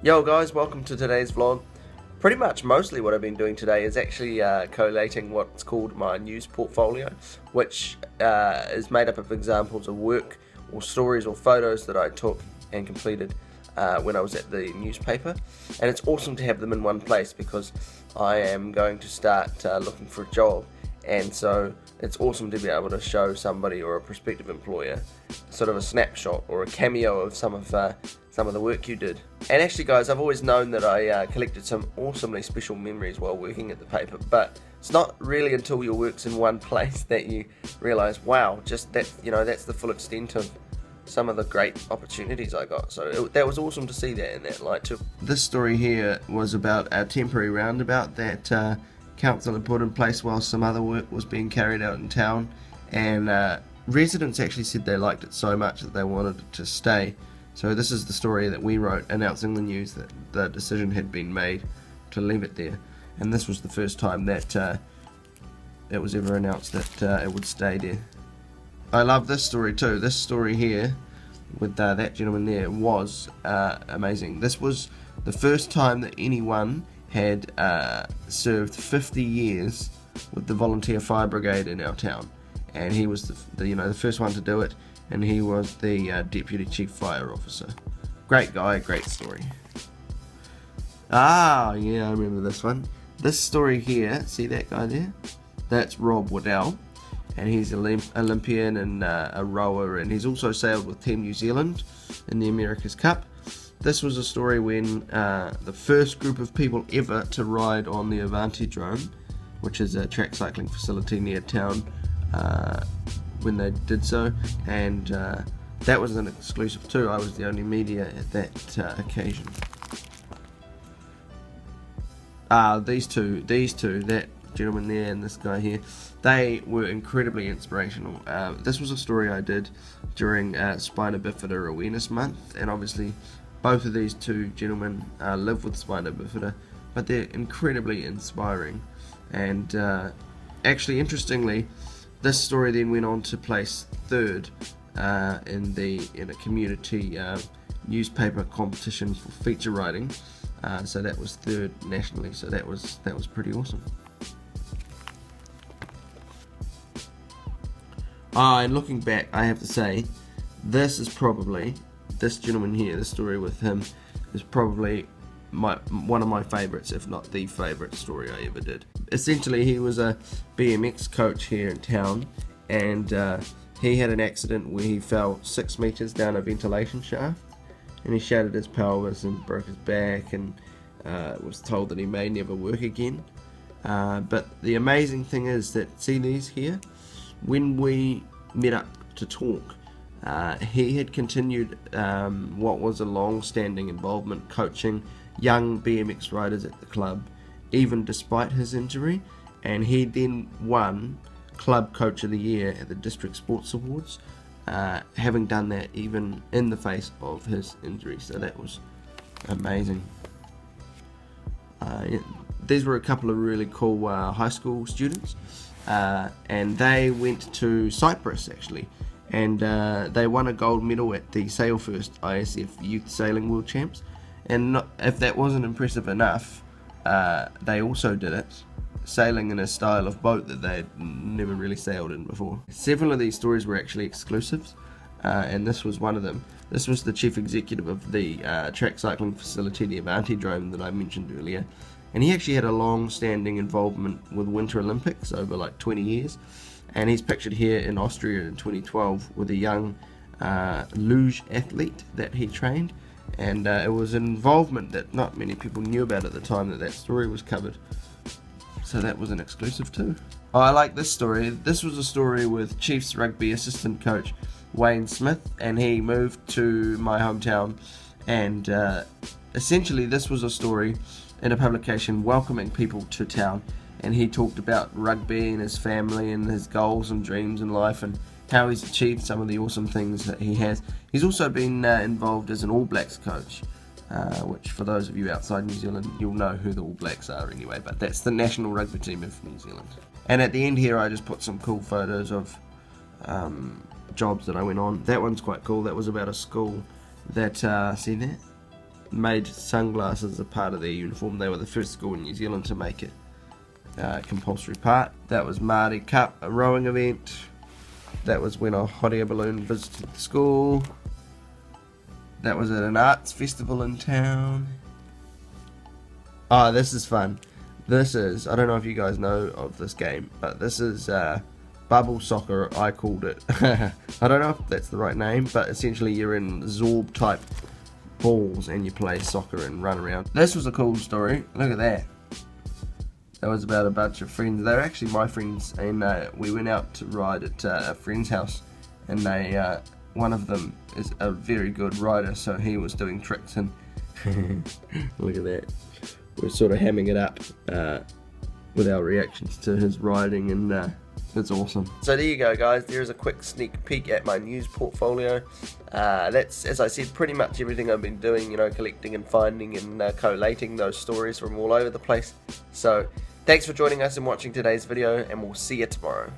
Yo guys, welcome to today's vlog. Pretty much mostly what I've been doing today is actually collating what's called my news portfolio, which is made up of examples of work or stories or photos that I took and completed when I was at the newspaper. And it's awesome to have them in one place because I am going to start looking for a job, and so it's awesome to be able to show somebody or a prospective employer sort of a snapshot or a cameo of some of the work you did. And actually guys, I've always known that I collected some awesomely special memories while working at the paper, but it's not really until your work's in one place that you realise, wow, just that, that's the full extent of some of the great opportunities I got. So that was awesome to see that in that light too. This story here was about a temporary roundabout that council had put in place while some other work was being carried out in town, and residents actually said they liked it so much that they wanted it to stay. So this is the story that we wrote announcing the news that the decision had been made to leave it there, and this was the first time that it was ever announced that it would stay there. I love this story too. This story here with that gentleman there was amazing. This was the first time that anyone had served 50 years with the volunteer fire brigade in our town, and he was the first one to do it, and he was the deputy chief fire officer. Great guy, great story. Ah, yeah, I remember this one. This story here, see that guy there? That's Waddell, and he's an Olympian and a rower, and he's also sailed with Team New Zealand in the America's Cup. This was a story when the first group of people ever to ride on the Roundabout, which is a track cycling facility near town, when they did so, and that was an exclusive too. I was the only media at that occasion. These two, that gentleman there and this guy here, they were incredibly inspirational. This was a story I did during Spina Bifida Awareness Month, and obviously both of these two gentlemen live with spina bifida, but they're incredibly inspiring. And actually, interestingly, this story then went on to place third in a community newspaper competition for feature writing. So that was third nationally. So that was pretty awesome. And looking back, I have to say, this gentleman here, the story with him, is probably one of my favourites, if not the favourite story I ever did. Essentially, he was a BMX coach here in town, and he had an accident where he fell 6 metres down a ventilation shaft, and he shattered his pelvis and broke his back, and was told that he may never work again. But the amazing thing is that, see these here? When we met up to talk, he had continued what was a long-standing involvement coaching young BMX riders at the club, even despite his injury, and he then won Club Coach of the Year at the District Sports Awards, having done that even in the face of his injury. So that was amazing. These were a couple of really cool high school students, and they went to Cyprus actually, and they won a gold medal at the Sail First ISF Youth Sailing World Champs. And if that wasn't impressive enough, they also did it sailing in a style of boat that they'd never really sailed in before. Several of these stories were actually exclusives, and this was one of them. This was the chief executive of the track cycling facility, the Roundabout, that I mentioned earlier, and he actually had a long-standing involvement with Winter Olympics over like 20 years, and he's pictured here in Austria in 2012 with a young luge athlete that he trained. And it was an involvement that not many people knew about at the time that story was covered. So that was an exclusive too. Oh, I like this story. This was a story with Chiefs rugby assistant coach Wayne Smith, and he moved to my hometown, and essentially this was a story in a publication welcoming people to town, and he talked about rugby and his family and his goals and dreams in life and how he's achieved some of the awesome things that he has. He's also been involved as an All Blacks coach, which for those of you outside New Zealand, you'll know who the All Blacks are anyway, but that's the national rugby team of New Zealand. And at the end here, I just put some cool photos of jobs that I went on. That one's quite cool. That was about a school that, see that? made sunglasses a part of their uniform. They were the first school in New Zealand to make it compulsory part. That was Māori Cup, a rowing event. That was when a hot air balloon visited the school. That was at an arts festival in town. Oh, this is fun. This is, I don't know if you guys know of this game, but this is bubble soccer, I called it. I don't know if that's the right name, but essentially you're in Zorb type balls and you play soccer and run around. This was a cool story. Look at that. That was about a bunch of friends. They were actually my friends, and we went out to ride at a friend's house, and they one of them is a very good rider, so he was doing tricks, and look at that. We're sort of hamming it up with our reactions to his riding, and it's awesome. So there you go, guys. There's a quick sneak peek at my news portfolio. That's, as I said, pretty much everything I've been doing, you know, collecting and finding and collating those stories from all over the place. So thanks for joining us and watching today's video, and we'll see you tomorrow.